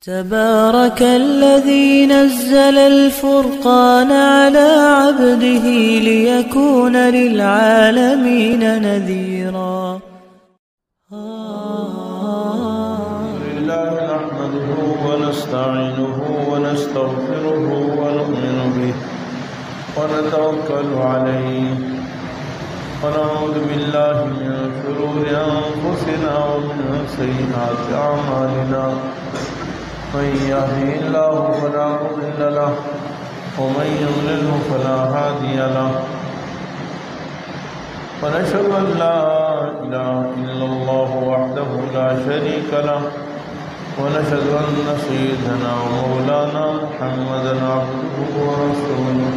تبارك الذي نزل الفرقان على عبده ليكون للعالمين نذيرا. لله نحمده ونستعينه ونستغفره ونؤمن به ونتوكل عليه ونعوذ بالله من شرور أنفسنا ومن سيئات أعمالنا. من يهده الله فلا مضل له ومن يضلله فلا هادي له. ونشهد أن لا إله إلا الله وحده لا شريك له ونشهد أن سيدنا ومولانا محمدا عبده ورسوله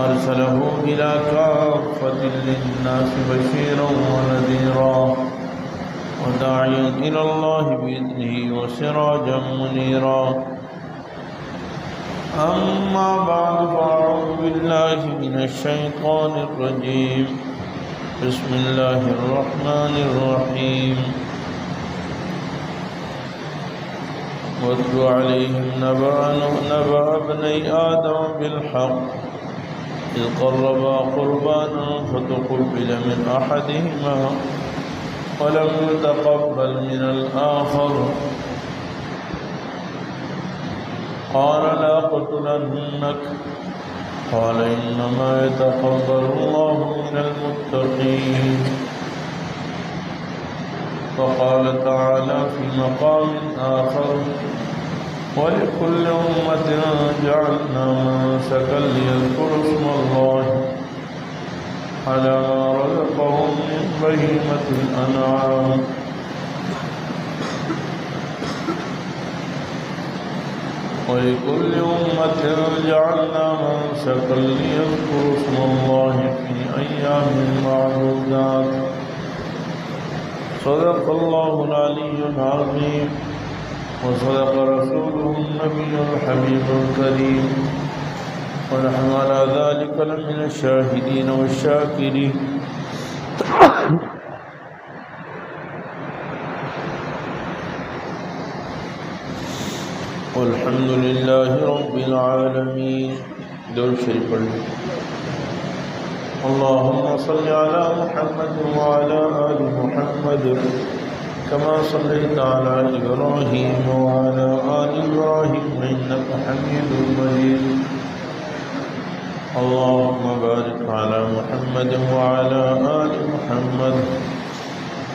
أرسله إلى كافة للناس بشيرا ونذيرا وداعيا إلى الله بإذنه وسراجا منيرا. أما بعد فأعوذ بالله من الشيطان الرجيم. بسم الله الرحمن الرحيم. واتل عليهم نبأ ابني آدم بالحق إذ قربا قربانا فتقبل من أحدهما ولم يتقبل من الآخر قال لأقتلنك قال إنما يتقبل الله من المتقين. وقال تعالى في مقام آخر ولكل أمة جعلنا منسكا ليذكروا اسم الله على ما رزقهم من بهيمة الأنعام. ولكل أمة جعلنا منسكا ليذكروا اسم الله في أيام معدودات. صدق الله العلي العظيم وصدق رسوله النبي الحبيب الكريم ونحن على ذلك لمن الشاهدين والشاكرين. والحمد لله رب العالمين. درود شریف پڑھ لیں. اللهم صل على محمد وعلى آل محمد كما صليت على إبراهيم وعلى آل إبراهيم إنك حميد مجيد. اللهم بارك على محمد وعلى آل محمد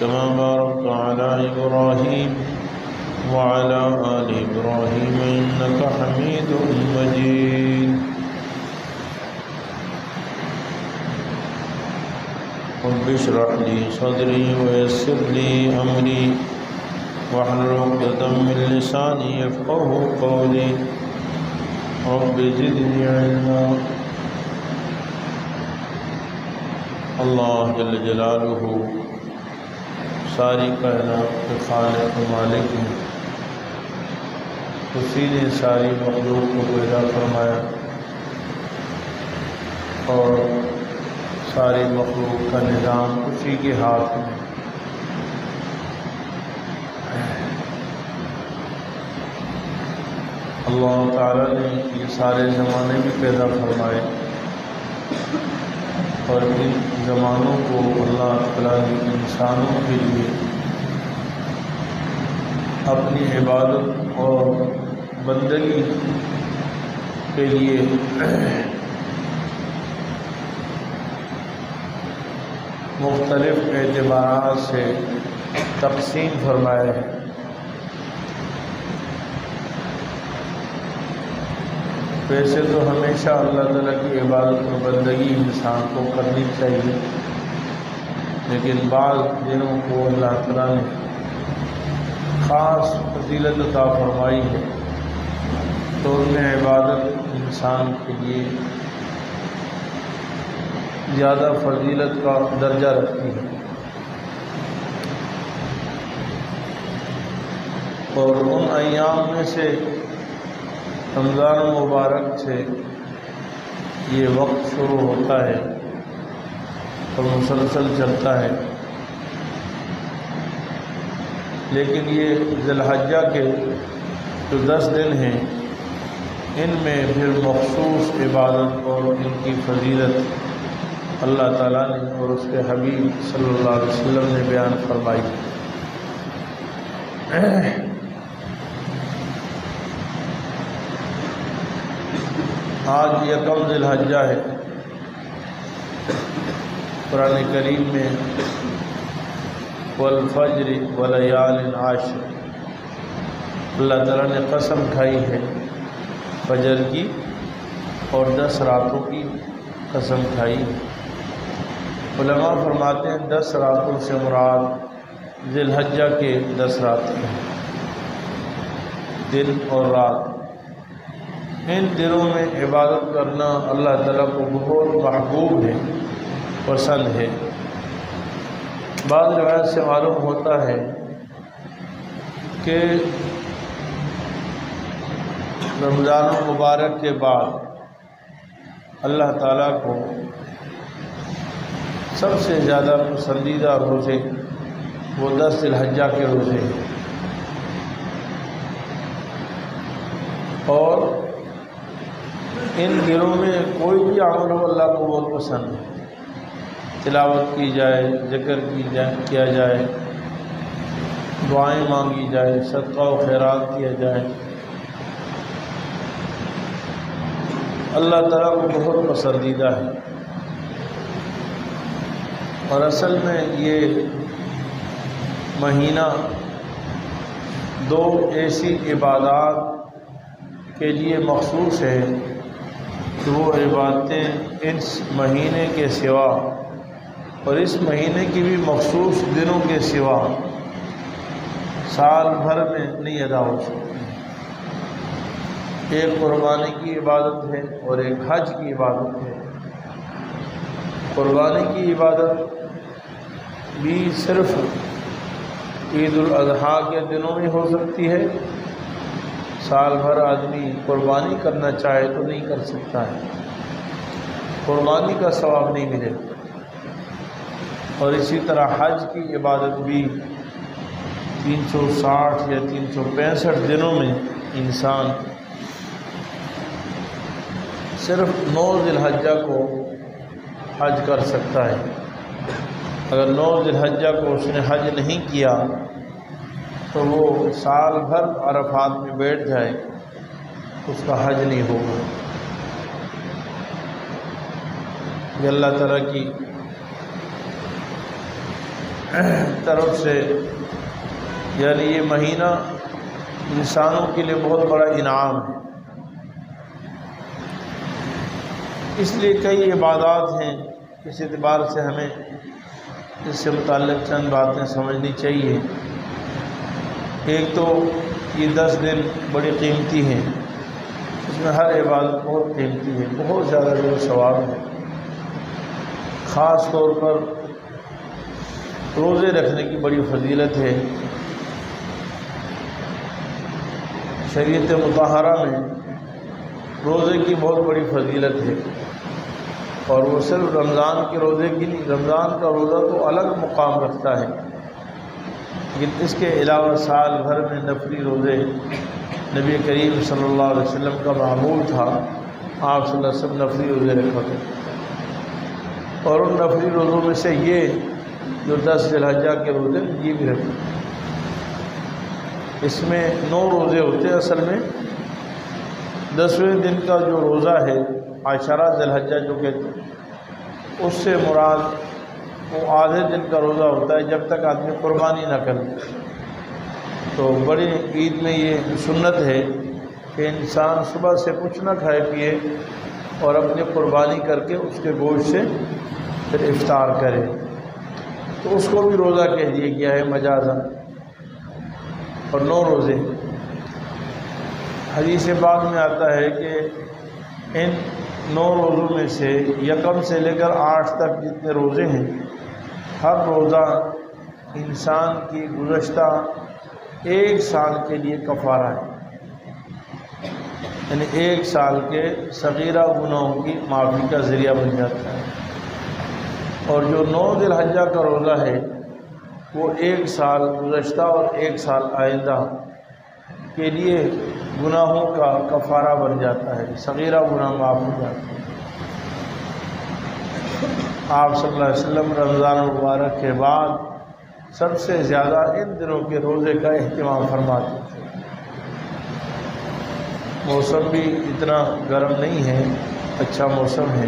كما باركت على إبراهيم وعلى آل إبراهيم إنك حميد مجيد. رب اشرح لي صدري ويسر لي أمري واحلل عقدة من لساني يفقهوا قولي. رب زدني علما. اللہ جل جلالہ ساری کائنات کے خالق و مالک ہیں. اسی نے ساری مخلوق کو پیدا فرمایا اور ساری مخلوق کا نظام اسی کے ہاتھ میں. اللہ تعالیٰ نے یہ سارے زمانے بھی پیدا فرمائے اور ان زمانوں کو اللہ تعالیٰ نے انسانوں کے لیے اپنی عبادت اور بندگی کے لیے مختلف اعتبارات سے تقسیم فرمائے ہیں. ویسے تو ہمیشہ اللہ تعالیٰ کی عبادت و بندگی انسان کو کرنی چاہیے، لیکن بعض دنوں کو اللہ تعالیٰ نے خاص فضیلت عطا فرمائی ہے تو ان میں عبادت انسان کے لیے زیادہ فضیلت کا درجہ رکھتی ہے. اور ان ایام میں سے رمضان مبارک سے یہ وقت شروع ہوتا ہے اور مسلسل چلتا ہے. لیکن یہ ذی الحجہ کے جو 10 دن ہیں ان میں پھر مخصوص عبادت اور ان کی فضیلت اللہ تعالیٰ نے اور اس کے حبیب صلی اللہ علیہ وسلم نے بیان فرمائی۔ آج یکم ذی الحجہ ہے۔ قرآن کریم میں والفجر ولیال عشر اللہ تعالیٰ نے قسم کھائی ہے فجر کی اور 10 راتوں کی قسم کھائی۔ علماء فرماتے ہیں 10 راتوں سے مراد ذی الحجہ کے 10 راتیں ہیں، دن اور رات۔ ان دنوں میں عبادت کرنا اللہ تعالیٰ کو بہت محبوب ہے، پسند ہے۔ بعض روایت سے معلوم ہوتا ہے کہ رمضان المبارک کے بعد اللہ تعالیٰ کو سب سے زیادہ پسندیدہ روزے وہ 10 ذی الحجہ کے روزے ہیں، اور ان دنوں میں کوئی بھی عمل ہو اللہ کو بہت پسند ہے۔ تلاوت کی جائے، ذکر کیا جائے، دعائیں مانگی جائے، صدقہ و خیرات کیا جائے، اللہ تعالیٰ کو بہت پسندیدہ ہے۔ اور اصل میں یہ مہینہ 2 ایسی عبادات کے لیے مخصوص ہے کہ وہ عبادتیں اس مہینے کے سوا اور اس مہینے کی بھی مخصوص دنوں کے سوا سال بھر میں نہیں ادا ہو سکتی۔ ایک قربانی کی عبادت ہے اور ایک حج کی عبادت ہے۔ قربانی کی عبادت بھی صرف عید الاضحیٰ کے دنوں میں ہو سکتی ہے، سال بھر آدمی قربانی کرنا چاہے تو نہیں کر سکتا ہے، قربانی کا ثواب نہیں ملے۔ اور اسی طرح حج کی عبادت بھی 360 یا 365 دنوں میں انسان صرف 9 ذی الحجہ کو حج کر سکتا ہے۔ اگر 9 ذی الحجہ کو اس نے حج نہیں کیا تو وہ سال بھر عرفات میں بیٹھ جائے، اس کا حج نہیں ہوگا۔ یہ اللہ تعالیٰ کی طرف سے، یعنی یہ مہینہ انسانوں کے لیے بہت بڑا انعام ہے۔ اس لیے کئی عبادات ہیں، اس اعتبار سے ہمیں اس سے متعلق چند باتیں سمجھنی چاہیے۔ ایک تو یہ 10 دن بڑی قیمتی ہیں، اس میں ہر عبادت بہت قیمتی ہے، بہت زیادہ جو ثواب ہے۔ خاص طور پر روزے رکھنے کی بڑی فضیلت ہے۔ شریعت مطہرہ میں روزے کی بہت بڑی فضیلت ہے، اور وہ صرف رمضان کے روزے کی نہیں، رمضان کا روزہ تو الگ مقام رکھتا ہے، لیکن اس کے علاوہ سال بھر میں نفلی روزے نبی کریم صلی اللہ علیہ وسلم کا معمول تھا۔ آپ صلی اللہ علیہ وسلم نفلی روزے رکھا کرتے، اور ان نفلی روزوں میں سے یہ جو 10 ذی الحجہ کے روزے یہ بھی رکھتے۔ اس میں 9 روزے ہوتے ہیں، اصل میں 10ویں دن کا جو روزہ ہے عاشرہ ذی الحجہ جو کہتے ہیں، اس سے مراد وہ آدھے دن کا روزہ ہوتا ہے جب تک آدمی قربانی نہ کرے۔ تو بڑی عید میں یہ سنت ہے کہ انسان صبح سے کچھ نہ کھائے پیے اور اپنی قربانی کر کے اس کے گوشت سے پھر افطار کرے، تو اس کو بھی روزہ کہہ دیا گیا ہے مجازاً۔ اور 9 روزے، حدیث پاک میں آتا ہے کہ ان 9 روزوں میں سے یکم سے لے کر 8 تک جتنے روزے ہیں، ہر روزہ انسان کی گزشتہ 1 سال کے لیے کفارہ ہے، یعنی 1 سال کے صغیرہ گناہوں کی معافی کا ذریعہ بن جاتا ہے۔ اور جو 9 ذی الحجہ کا روزہ ہے وہ 1 سال گزشتہ اور 1 سال آئندہ کے لیے گناہوں کا کفارہ بن جاتا ہے، صغیرہ گناہ معاف ہو جاتا ہے۔ آپ صلی اللہ علیہ وسلم رمضان المبارک کے بعد سب سے زیادہ ان دنوں کے روزے کا اہتمام فرماتے تھے۔ موسم بھی اتنا گرم نہیں ہے، اچھا موسم ہے،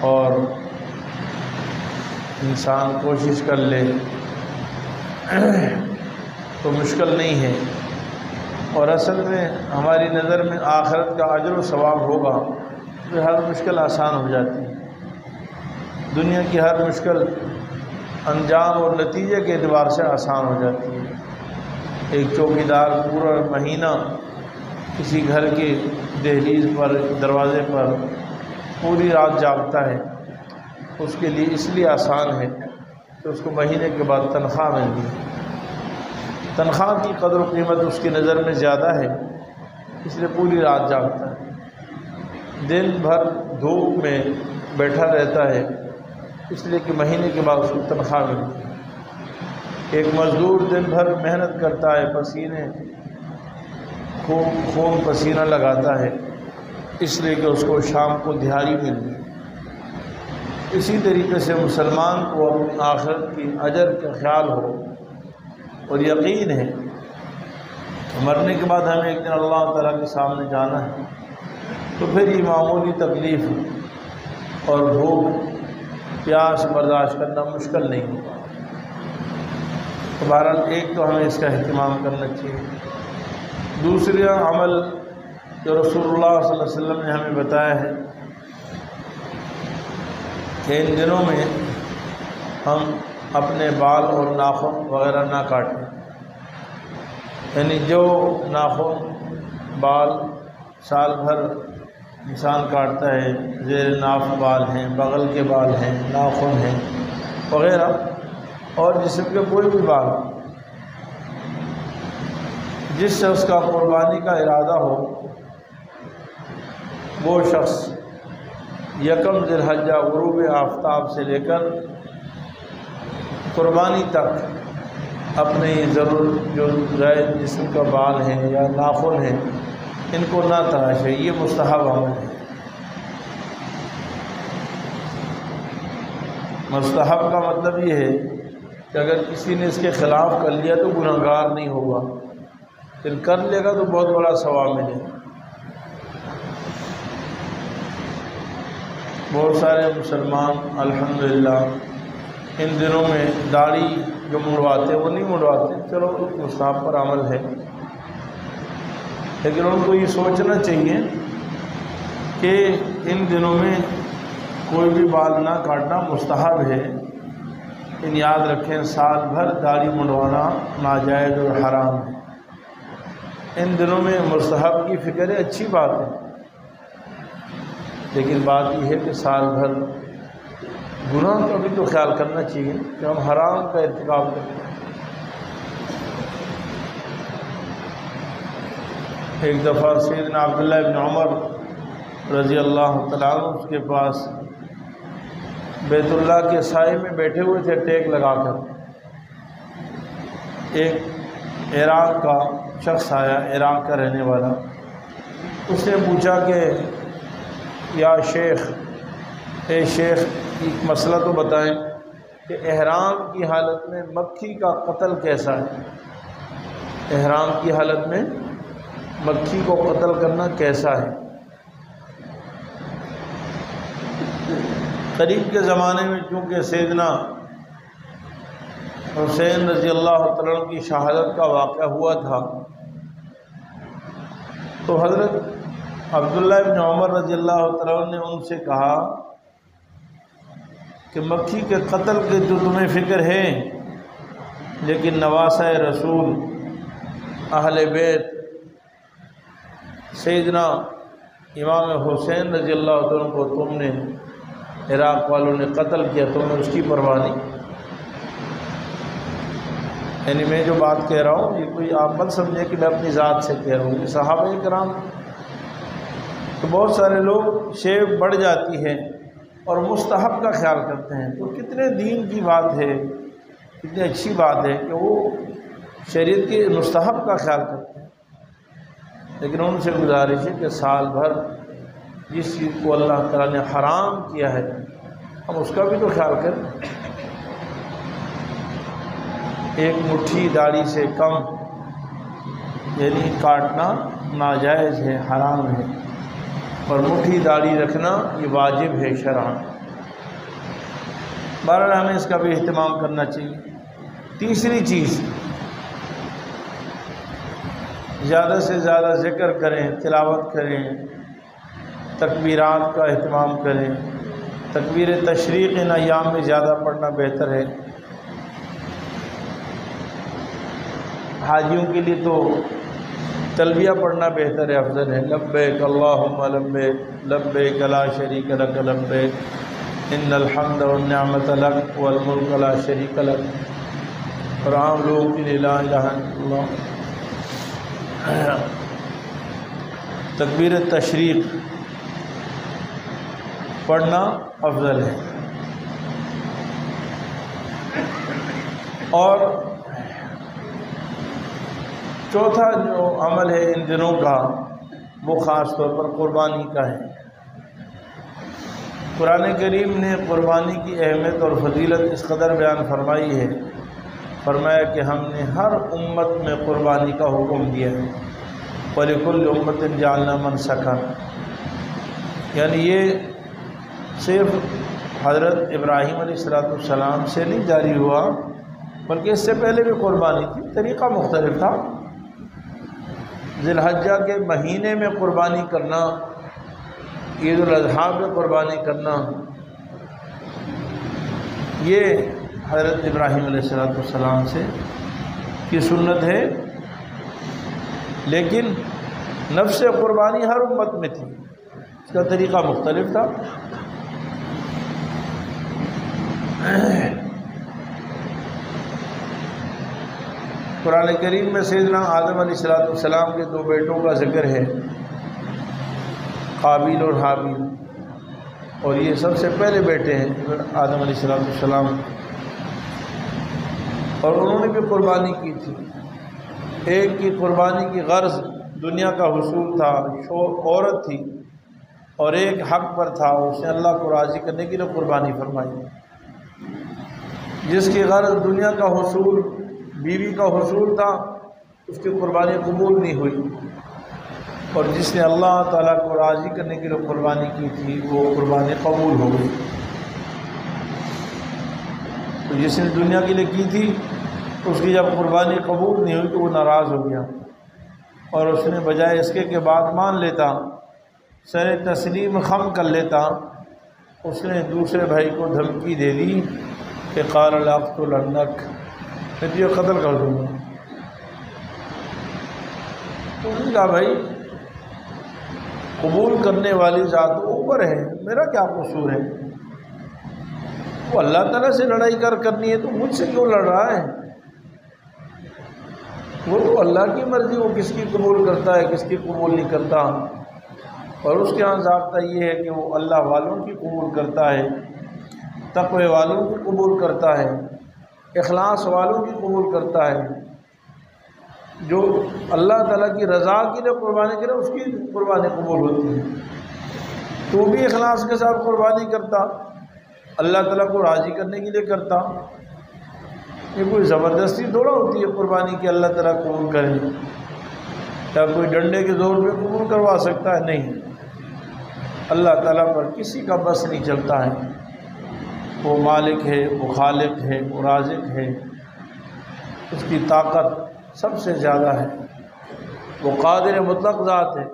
اور انسان کوشش کر لے تو مشکل نہیں ہے، اور اصل میں ہماری نظر میں آخرت کا اجر و ثواب ہوگا تو ہر مشکل آسان ہو جاتی ہے۔ دنیا کی ہر مشکل انجام اور نتیجے کے اعتبار سے آسان ہو جاتی ہے۔ ایک چوکیدار پورا مہینہ کسی گھر کی دہلیز پر، دروازے پر پوری رات جاگتا ہے، اس کے لیے اس لیے آسان ہے کہ اس کو مہینے کے بعد تنخواہ ملتی ہے۔ تنخواہ کی قدر و قیمت اس کی نظر میں زیادہ ہے، اس لیے پوری رات جاگتا ہے، دن بھر دھوپ میں بیٹھا رہتا ہے، اس لیے کہ مہینے کے بعد اس کو تنخواہ ملتی ہے۔ ایک مزدور دن بھر محنت کرتا ہے، خون پسینہ لگاتا ہے، اس لیے کہ اس کو شام کو دہاڑی ملتی ہے۔ اسی طریقے سے مسلمان کو اپنی آخرت کی اجر کا خیال ہو اور یقین ہے مرنے کے بعد ہمیں ایک دن اللہ تعالیٰ کے سامنے جانا ہے، تو پھر یہ معمولی تکلیف اور بھوک پیاس برداشت کرنا مشکل نہیں ہوگا۔ تو بہرحال ایک تو ہمیں اس کا اہتمام کرنا چاہیے۔ دوسرا عمل جو رسول اللہ صلی اللہ علیہ وسلم نے ہمیں بتایا ہے کہ ان دنوں میں ہم اپنے بال اور ناخن وغیرہ نہ کاٹیں، یعنی جو ناخن بال سال بھر انسان کاٹتا ہے، زیر ناف بال ہیں، بغل کے بال ہیں، ناخن ہیں وغیرہ، اور جسم کے کوئی بھی بال، جس شخص کا قربانی کا ارادہ ہو وہ شخص یکم ذی الحجہ غروب آفتاب سے لے کر قربانی تک اپنے ضرور جو زائد جسم کا بال ہیں یا ناخن ہیں ان کو نہ تراشے، یہ مستحب عمل ہے۔ مستحب کا مطلب یہ ہے کہ اگر کسی نے اس کے خلاف کر لیا تو گناہگار نہیں ہوگا، پھر کر لے گا تو بہت بڑا ثواب ملے گا۔ بہت سارے مسلمان الحمدللہ ان دنوں میں داڑھی جو منڈواتے وہ نہیں منڈواتے، چلو مستحب پر عمل ہے، لیکن ان کو یہ سوچنا چاہیے کہ ان دنوں میں کوئی بھی بال نہ کاٹنا مستحب ہے۔ لیکن یاد رکھیں سال بھر داڑھی منڈوانا ناجائز اور حرام ہے۔ ان دنوں میں مستحب کی فکر ہے، اچھی بات ہے، لیکن بات یہ ہے کہ سال بھر گناہ کا بھی تو خیال کرنا چاہیے کہ ہم حرام کا ارتکاب کرتے ہیں۔ ایک دفعہ سیدنا عبداللہ ابن عمر رضی اللہ تعالیٰ عنہ کے پاس بیت اللہ کے سائے میں بیٹھے ہوئے تھے ٹیک لگا کر، ایک عراق کا شخص آیا، عراق کا رہنے والا، اس نے پوچھا کہ یا شیخ، اے شیخ ایک مسئلہ تو بتائیں کہ احرام کی حالت میں مکھی کا قتل کیسا ہے؟ احرام کی حالت میں مکھی کو قتل کرنا کیسا ہے؟ قریب کے زمانے میں چونکہ سیدنا حسین رضی اللہ تعالیٰ عنہ کی شہادت کا واقعہ ہوا تھا، تو حضرت عبداللہ ابن عمر رضی اللہ تعالیٰ عنہ نے ان سے کہا کہ مکھی کے قتل کے تو تمہیں فکر ہے، لیکن نواسۂ رسول اہل بیت سیدنا امام حسین رضی اللہ عنہ کو تم نے عراق والوں نے قتل کیا، تمہیں اس کی پرواہ نہیں۔ یعنی میں جو بات کہہ رہا ہوں یہ کوئی آپ مت سمجھیں کہ میں اپنی ذات سے کہہ رہا ہوں، یہ صحابہ کرام تو بہت سارے لوگ شیب بڑھ جاتی ہے اور مستحب کا خیال کرتے ہیں، تو کتنے دین کی بات ہے، کتنی اچھی بات ہے کہ وہ شریعت کے مستحب کا خیال کرتے ہیں۔ لیکن ان سے گزارش ہے کہ سال بھر جس چیز کو اللہ تعالیٰ نے حرام کیا ہے ہم اس کا بھی تو خیال کریں۔ ایک مٹھی داڑھی سے کم یعنی کاٹنا ناجائز ہے، حرام ہے، اور مٹھی داڑھی رکھنا یہ واجب ہے شرعاً۔ بہرحال ہمیں اس کا بھی اہتمام کرنا چاہیے۔ تیسری چیز، زیادہ سے زیادہ ذکر کریں، تلاوت کریں، تکبیرات کا اہتمام کریں۔ تکبیر تشریق ان ایام میں زیادہ پڑھنا بہتر ہے۔ حاجیوں کے لیے تو تلبیہ پڑھنا بہتر ہے، افضل ہے۔ لبیک اللہم لبیک لبیک لا شریک لک لبیک ان الحمد والنعمت لک والملک لا شریک لک۔ اور عام لوگوں کے لیے لا الہ الا اللہ۔ تکبیر تشریق پڑھنا افضل ہے۔ اور چوتھا جو عمل ہے ان دنوں کا وہ خاص طور پر قربانی کا ہے۔ قرآن کریم نے قربانی کی اہمیت اور فضیلت اس قدر بیان فرمائی ہے، فرمایا کہ ہم نے ہر امت میں قربانی کا حکم دیا ہے۔ وَلِكُلِّ أُمَّةٍ جَعَلْنَا مَنْسَكًا، یعنی یہ صرف حضرت ابراہیم علیہ السلام سے نہیں جاری ہوا، بلکہ اس سے پہلے بھی قربانی تھی، طریقہ مختلف تھا۔ ذی الحجہ کے مہینے میں قربانی کرنا، عید الاضحیٰ میں قربانی کرنا، یہ حضرت ابراہیم علیہ السلام سے کی سنت ہے، لیکن نفس قربانی ہر امت میں تھی، اس کا طریقہ مختلف تھا۔ قرآن کریم میں سیدنا آدم علیہ السلام کے دو بیٹوں کا ذکر ہے، قابیل اور حابیل، اور یہ سب سے پہلے بیٹے ہیں آدم علیہ السلام، اور انہوں نے بھی قربانی کی تھی۔ ایک کی قربانی کی غرض دنیا کا حصول تھا، عورت تھی، اور ایک حق پر تھا، اس نے اللہ کو راضی کرنے کے لیے قربانی فرمائی۔ جس کی غرض دنیا کا حصول، بیوی کا حصول تھا، اس کی قربانی قبول نہیں ہوئی، اور جس نے اللہ تعالیٰ کو راضی کرنے کے لیے قربانی کی تھی وہ قربانی قبول ہو گئی۔ تو جس نے دنیا کے لیے کی تھی اس کی جب قربانی قبول نہیں ہوئی تو وہ ناراض ہو گیا، اور اس نے بجائے اس کے بات مان لیتا، سر تسلیم خم کر لیتا، اس نے دوسرے بھائی کو دھمکی دے دی کہ قال لأقتلنک، میں تجھے قتل کر دوں گا۔ تو انہوں نے کہا بھائی قبول کرنے والی ذات اوپر ہے، میرا کیا قصور ہے؟ وہ اللہ تعالیٰ سے لڑائی کرنی ہے تو مجھ سے کیوں لڑ رہا ہے؟ وہ تو اللہ کی مرضی، وہ کس کی قبول کرتا ہے کس کی قبول نہیں کرتا، اور اس کے ہاں ضابطہ یہ ہے کہ وہ اللہ والوں کی قبول کرتا ہے، تقوی والوں کی قبول کرتا ہے، اخلاص والوں کی قبول کرتا ہے۔ جو اللہ تعالیٰ کی رضا کے لیے قربانی کرے اس کی قربانی قبول ہوتی ہے۔ تو بھی اخلاص کے ساتھ قربانی کرتا، اللہ تعالیٰ کو راضی کرنے کے لیے کرتا۔ یہ کوئی زبردستی تھوڑا ہوتی ہے قربانی کہ اللہ تعالیٰ قبول کرے، یا کوئی ڈنڈے کے زور پہ قبول کروا سکتا ہے؟ نہیں، اللہ تعالیٰ پر کسی کا بس نہیں چلتا ہے۔ وہ مالک ہے، وہ خالق ہے، وہ رازق ہے، اس کی طاقت سب سے زیادہ ہے، وہ قادر مطلق ذات ہے،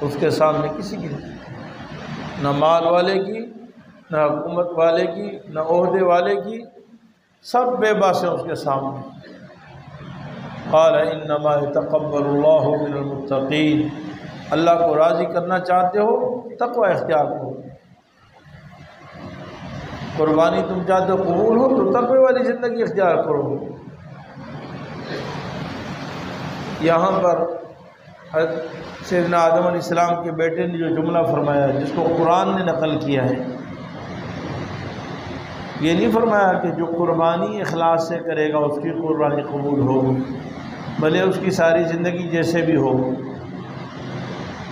اس کے سامنے کسی کی نہیں، نہ مال والے کی، نہ حکومت والے کی، نہ عہدے والے کی، سب بے بس ہیں اس کے سامنے۔ قال انما يتقبل الله من المتقین، اللہ کو راضی کرنا چاہتے ہو تقوی اختیار کرو، قربانی تم چاہتے ہو قبول ہو تو تقوی والی زندگی اختیار کرو۔ یہاں پر سیدنا آدم علیہ السلام کے بیٹے نے جو جملہ فرمایا جس کو قرآن نے نقل کیا ہے، یہ نہیں فرمایا کہ جو قربانی اخلاص سے کرے گا اس کی قربانی قبول ہوگی، بھلے اس کی ساری زندگی جیسے بھی ہو۔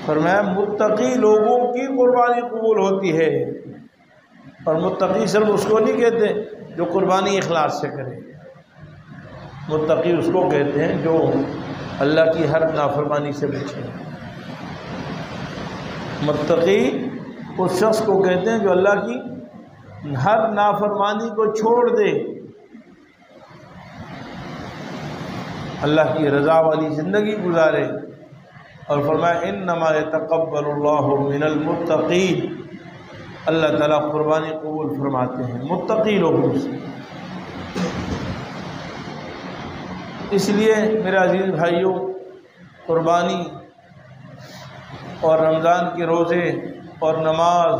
فرمایا متقی لوگوں کی قربانی قبول ہوتی ہے، اور متقی صرف اس کو نہیں کہتے جو قربانی اخلاص سے کرے، متقی اس کو کہتے ہیں جو اللہ کی ہر نافرمانی سے بچے۔ متقی اس شخص کو کہتے ہیں جو اللہ کی ہر نافرمانی کو چھوڑ دے، اللہ کی رضا والی زندگی گزارے۔ اور فرمایا انما یتقبل اللہ من المتقین، اللہ تعالیٰ قربانی قبول فرماتے ہیں متقی لوگوں سے۔ اس لیے میرے عزیز بھائیوں، قربانی اور رمضان کے روزے اور نماز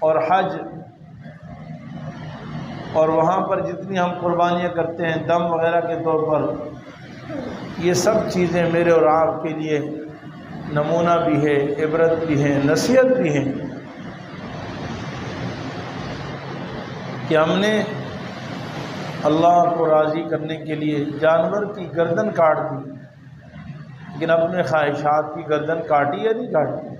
اور حج اور وہاں پر جتنی ہم قربانیاں کرتے ہیں دم وغیرہ کے طور پر، یہ سب چیزیں میرے اور آپ کے لیے نمونہ بھی ہے، عبرت بھی ہے، نصیحت بھی ہے کہ ہم نے اللہ کو راضی کرنے کے لیے جانور کی گردن کاٹ دی، لیکن اپنے خواہشات کی گردن کاٹی یا نہیں کاٹی؟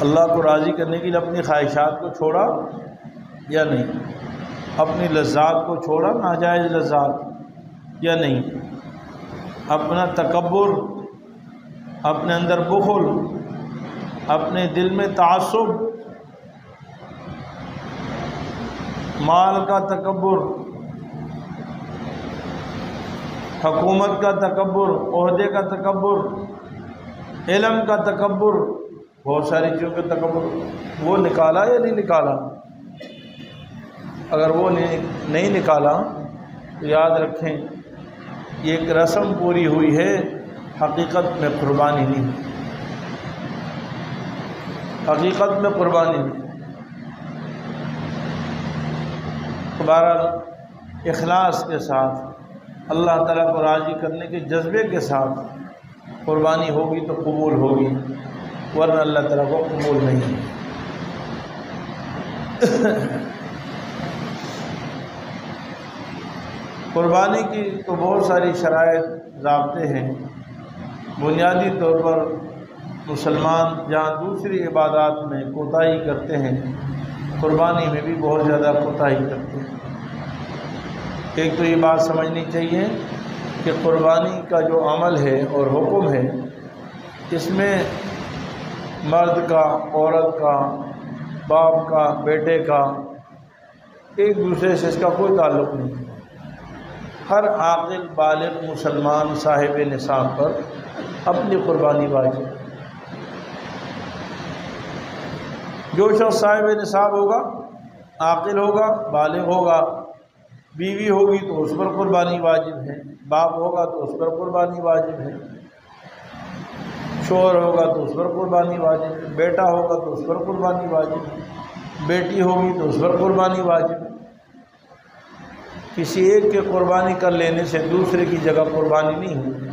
اللہ کو راضی کرنے کے لیے اپنی خواہشات کو چھوڑا یا نہیں؟ اپنی لذات کو چھوڑا، ناجائز لذات، یا نہیں؟ اپنا تکبر، اپنے اندر بخل، اپنے دل میں تعصب، مال کا تکبر، حکومت کا تکبر، عہدے کا تکبر، علم کا تکبر، بہت ساری چیزوں کا تکبر، وہ نکالا یا نہیں نکالا؟ اگر وہ نہیں نکالا تو یاد رکھیں یہ ایک رسم پوری ہوئی ہے، حقیقت میں قربانی نہیں، حقیقت میں قربانی نہیں۔ بہرحال اخلاص کے ساتھ، اللہ تعالیٰ کو راضی کرنے کے جذبے کے ساتھ قربانی ہوگی تو قبول ہوگی، ورنہ اللہ تعالیٰ کو قبول نہیں۔ قربانی کی تو بہت ساری شرائط ضابطے ہیں۔ بنیادی طور پر مسلمان جہاں دوسری عبادات میں کوتاہی کرتے ہیں، قربانی میں بھی بہت زیادہ کوتاہی کرتے ہیں۔ ایک تو یہ بات سمجھنی چاہیے کہ قربانی کا جو عمل ہے اور حکم ہے، اس میں مرد کا، عورت کا، باپ کا، بیٹے کا، ایک دوسرے سے اس کا کوئی تعلق نہیں۔ ہر عاقل بالغ مسلمان صاحب نصاب پر اپنی قربانی واجب ہے۔ جو شخص صاحب نصاب ہوگا، عاقل ہوگا، بالغ ہوگا، بیوی ہوگی تو اس پر قربانی واجب ہے، باپ ہوگا تو اس پر قربانی واجب ہے، شوہر ہوگا تو اس پر قربانی واجب ہے، بیٹا ہوگا تو اس پر قربانی واجب ہے، بیٹی ہوگی تو اس پر قربانی واجب ہے۔ کسی ایک کے قربانی کر لینے سے دوسرے کی جگہ قربانی نہیں ہوتی۔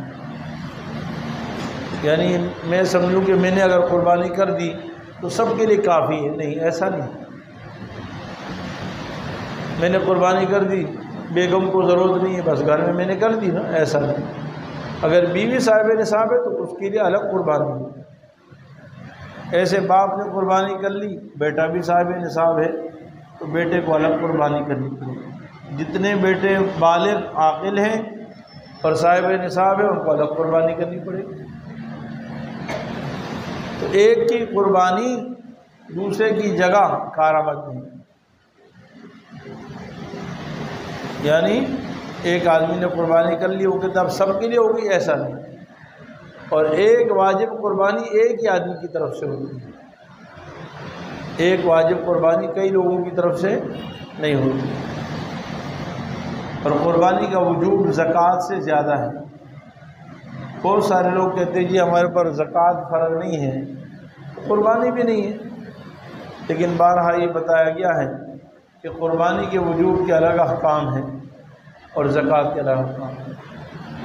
یعنی میں سمجھوں کہ میں نے اگر قربانی کر دی تو سب کے لیے کافی ہے، نہیں، ایسا نہیں۔ میں نے قربانی کر دی، بیگم کو ضرورت نہیں ہے، بس گھر میں نے کر دی نا، ایسا نہیں۔ اگر بیوی صاحب نصاب ہے تو اس کے لیے الگ قربانی ہے۔ ایسے باپ نے قربانی کر لی، بیٹا بھی صاحب نصاب ہے تو بیٹے کو الگ قربانی کرنی پڑے گی۔ جتنے بیٹے بالغ عاقل ہیں اور صاحب نصاب ہے ان کو الگ قربانی کرنی پڑے گی۔ تو ایک کی قربانی دوسرے کی جگہ کارآمد نہیں، یعنی ایک آدمی نے قربانی کر لی وہ کتاب سب کے لیے ہوگی، ایسا نہیں۔ اور ایک واجب قربانی ایک ہی آدمی کی طرف سے ہوتی ہے، ایک واجب قربانی کئی لوگوں کی طرف سے نہیں ہوتی۔ اور قربانی کا وجوب زکوٰۃ سے زیادہ ہے۔ بہت سارے لوگ کہتے ہیں جی ہمارے پر زکوٰۃ فرض نہیں ہے، قربانی بھی نہیں ہے، لیکن بارہا یہ بتایا گیا ہے کہ قربانی کے وجوب کے الگ احکام ہیں اور زکوٰۃ کے الگ احکام ہیں۔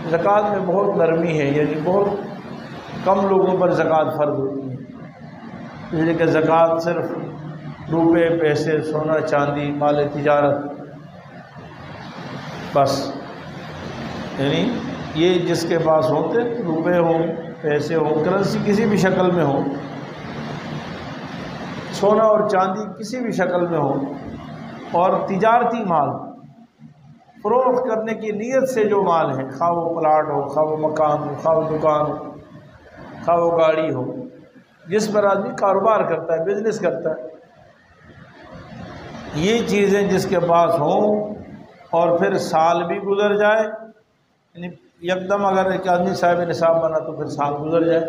زکوٰۃ میں بہت نرمی ہے، یعنی بہت کم لوگوں پر زکوٰۃ فرض ہوتی ہے، اس لیے کہ زکوٰۃ صرف روپے، پیسے، سونا چاندی، مال تجارت، بس یعنی یہ جس کے پاس ہوتے روپے ہوں، پیسے ہوں، کرنسی کسی بھی شکل میں ہو، سونا اور چاندی کسی بھی شکل میں ہو، اور تجارتی مال فروخت کرنے کی نیت سے جو مال ہے، خواہ وہ پلاٹ ہو، خواہ وہ مکان ہو، خواہ وہ دکان ہو، خواہ وہ گاڑی ہو، جس پر آدمی کاروبار کرتا ہے، بزنس کرتا ہے، یہ چیزیں جس کے پاس ہوں اور پھر سال بھی گزر جائے، یعنی یکدم اگر ایک آدمی صاحب نصاب بنا تو پھر سال گزر جائے،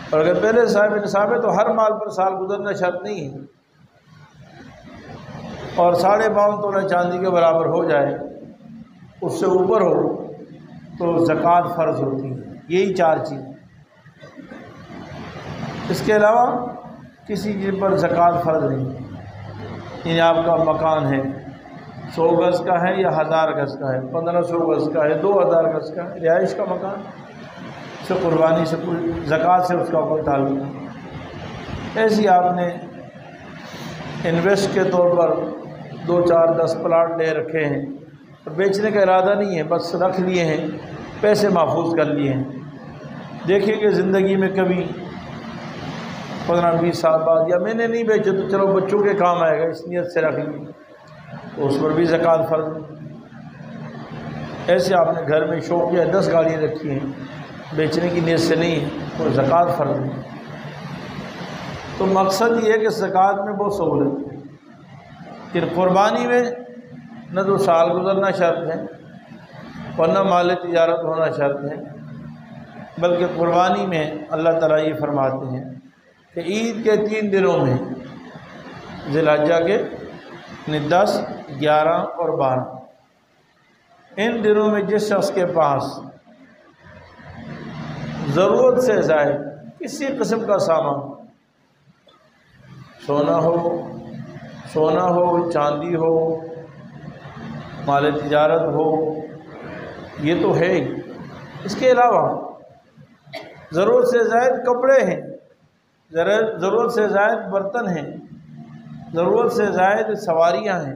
اور اگر پہلے صاحب نصاب ہے تو ہر مال پر سال گزرنا شرط نہیں ہے، اور 52.5 تولہ چاندی کے برابر ہو جائے، اس سے اوپر ہو تو زکوٰۃ فرض ہوتی ہے۔ یہی 4 چیز، اس کے علاوہ کسی چیز پر زکوٰۃ فرض نہیں۔ یعنی آپ کا مکان ہے، 100 گز کا ہے یا 1000 گز کا ہے، 1500 گز کا ہے، 2000 گز کا ہے، رہائش کا مکان، سے قربانی سے کوئی زکوٰۃ سے اس کا کوئی تعلق نہیں۔ ایسی آپ نے انویسٹ کے طور پر 2 4 10 پلاٹ لے رکھے ہیں اور بیچنے کا ارادہ نہیں ہے، بس رکھ لیے ہیں، پیسے محفوظ کر لیے ہیں، دیکھیں کہ زندگی میں کبھی 15-20 سال بعد یا میں نے نہیں بیچے تو چلو بچوں کے کام آئے گا، اس نیت سے رکھ لیے تو اس پر بھی زکوٰۃ فرض نہیں۔ ایسے آپ نے گھر میں شوق یا 10 گاڑیاں رکھی ہیں، بیچنے کی نیت سے نہیں ہے تو زکوٰۃ فرض نہیں۔ تو مقصد یہ ہے کہ زکوٰۃ میں بہت سہولت ہے، پھر قربانی میں نہ تو سال گزرنا شرط ہے ورنہ مال تجارت ہونا شرط ہے، بلکہ قربانی میں اللہ تعالیٰ یہ فرماتے ہیں کہ عید کے 3 دنوں میں، ذی الحجہ کے 10 11 اور 12، ان دنوں میں جس شخص کے پاس ضرورت سے زائد کسی قسم کا سامان، سونا ہو، چاندی ہو، مال تجارت ہو، یہ تو ہے ہی، اس کے علاوہ ضرورت سے زائد کپڑے ہیں، ضرورت سے زائد برتن ہیں، ضرورت سے زائد سواریاں ہیں،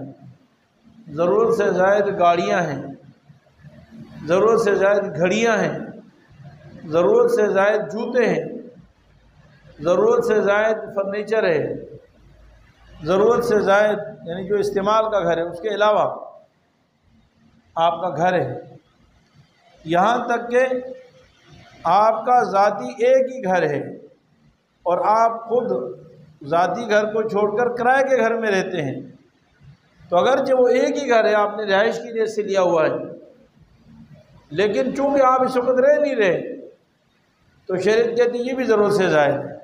ضرورت سے زائد گاڑیاں ہیں، ضرورت سے زائد گھڑیاں ہیں، ضرورت سے زائد جوتے ہیں، ضرورت سے زائد فرنیچر ہے، ضرورت سے زائد یعنی جو استعمال کا گھر ہے، اس کے علاوہ آپ کا گھر ہے، یہاں تک کہ آپ کا ذاتی ایک ہی گھر ہے اور آپ خود ذاتی گھر کو چھوڑ کر کرائے کے گھر میں رہتے ہیں، تو اگرچہ وہ ایک ہی گھر ہے، آپ نے رہائش کی نیت سے لیا ہوا ہے، لیکن چونکہ آپ اس وقت رہ نہیں رہے تو شریعت کہتی ہے یہ بھی ضرورت سے زائد ہے۔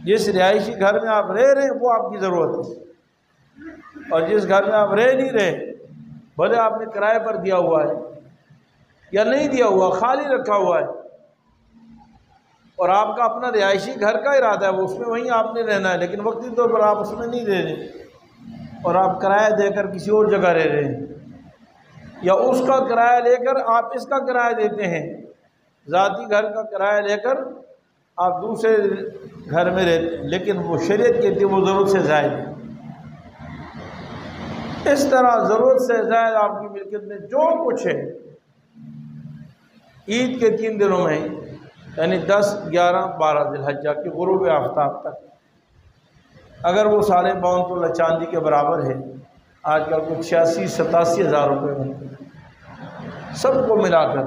جس رہائشی گھر میں آپ رہ رہے ہیں وہ آپ کی ضرورت ہے، اور جس گھر میں آپ رہ نہیں رہے، بھلے آپ نے کرائے پر دیا ہوا ہے یا نہیں دیا ہوا، خالی رکھا ہوا ہے، اور آپ کا اپنا رہائشی گھر کا ارادہ ہے، وہ اس میں وہیں آپ نے رہنا ہے، لیکن وقتی طور پر آپ اس میں نہیں رہ رہے اور آپ کرایہ دے کر کسی اور جگہ رہ رہے ہیں، یا اس کا کرایہ لے کر آپ اس کا کرایہ دیتے ہیں، ذاتی گھر کا کرایہ لے کر آپ دوسرے گھر میں رہتے ہیں، لیکن وہ شریعت کہتی ہے وہ ضرورت سے زائد ہے۔ اس طرح ضرورت سے زائد آپ کی ملکیت میں جو کچھ ہے، عید کے 3 دنوں میں یعنی 10 11 12 ذی الحجہ کے غروب آفتاب تک، اگر وہ 52.5 تولہ چاندی کے برابر ہے، آج کل کچھ 86-87 ہزار روپے بنتے ہیں، سب کو ملا کر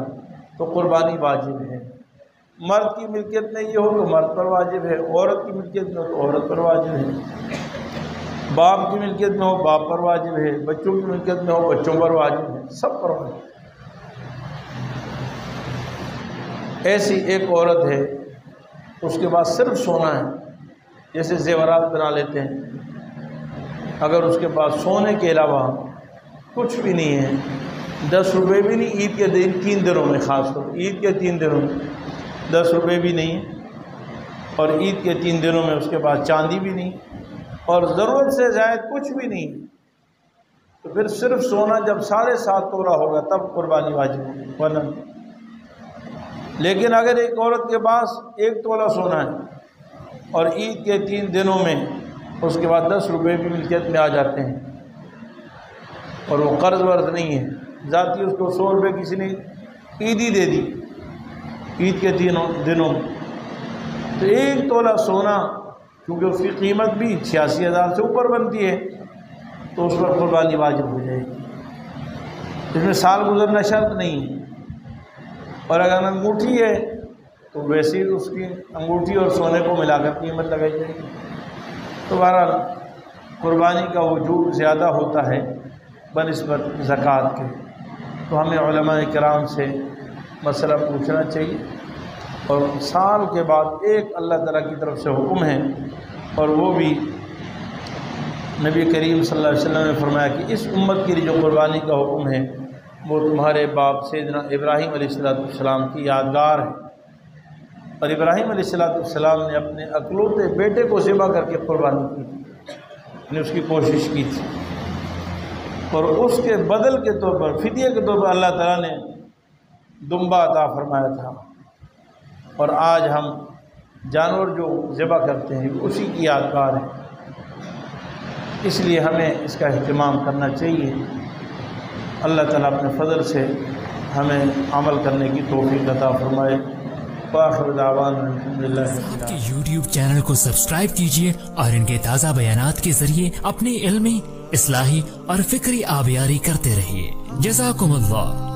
تو قربانی واجب ہے۔ مرد کی ملکیت میں یہ ہو تو مرد پر واجب ہے، عورت کی ملکیت میں ہو تو عورت پر واجب ہے، باپ کی ملکیت میں ہو باپ پر واجب ہے، بچوں کی ملکیت میں ہو بچوں پر واجب ہے، سب پر واجب ہے۔ ایسی ایک عورت ہے، اس کے پاس صرف سونا ہے، جیسے زیورات بنا لیتے ہیں، اگر اس کے پاس سونے کے علاوہ کچھ بھی نہیں ہے، 10 روپے بھی نہیں، عید کے 3 دنوں میں، خاص طور عید کے 3 دنوں میں 10 روپے بھی نہیں ہے، اور عید کے 3 دنوں میں اس کے پاس چاندی بھی نہیں، اور ضرورت سے زائد کچھ بھی نہیں، تو پھر صرف سونا جب 7.5 تولہ ہوگا تب قربانی واجب ہوگی، ورنہ۔ لیکن اگر ایک عورت کے پاس 1 تولہ سونا ہے اور عید کے 3 دنوں میں اس کے بعد 10 روپے بھی ملکیت میں آ جاتے ہیں، اور وہ قرض ورض نہیں ہے، ذاتی اس کو 100 روپے کسی نے عیدی دے دی عید کے دنوں، تو 1 تولہ سونا، کیونکہ اس کی قیمت بھی 86,000 سے اوپر بنتی ہے، تو اس پر قربانی واجب ہو جائے گی۔ اس میں سال گزرنا شرط نہیں ہے۔ اور اگر انگوٹھی ہے تو ویسے ہی اس کی انگوٹھی اور سونے کو ملا کر قیمت لگائی جائے گی۔ تو بہرحال قربانی کا وجوب زیادہ ہوتا ہے بنسبت زکوٰۃ کے، تو ہمیں علماء کرام سے مسئلہ پوچھنا چاہیے۔ اور سال کے بعد ایک اللہ تعالیٰ کی طرف سے حکم ہے، اور وہ بھی نبی کریم صلی اللہ علیہ وسلم نے فرمایا کہ اس امت کے لیے جو قربانی کا حکم ہے وہ تمہارے باپ سیدنا ابراہیم علیہ السلام کی یادگار ہے۔ اور ابراہیم علیہ السلام نے اپنے اکلوتے بیٹے کو ذبح کر کے قربانی کی تھی، نے اس کی کوشش کی تھی، اور اس کے بدل کے طور پر، فدیے کے طور پر اللہ تعالیٰ نے دمبا عطا فرمایا تھا۔ اور آج ہم جانور جو ذبح کرتے ہیں اسی کی یادگار ہے، اس لیے ہمیں اس کا اہتمام کرنا چاہیے۔ اللہ تعالیٰ اپنے فضل سے ہمیں عمل کرنے کی توفیق عطا فرمائے۔ وآخر دعوانا الحمدللہ۔ کے YouTube چینل کو سبسکرائب کیجیے اور ان کے تازہ بیانات کے ذریعے اپنی علمی، اصلاحی اور فکری آبیاری کرتے رہیے۔ جزاکم اللہ۔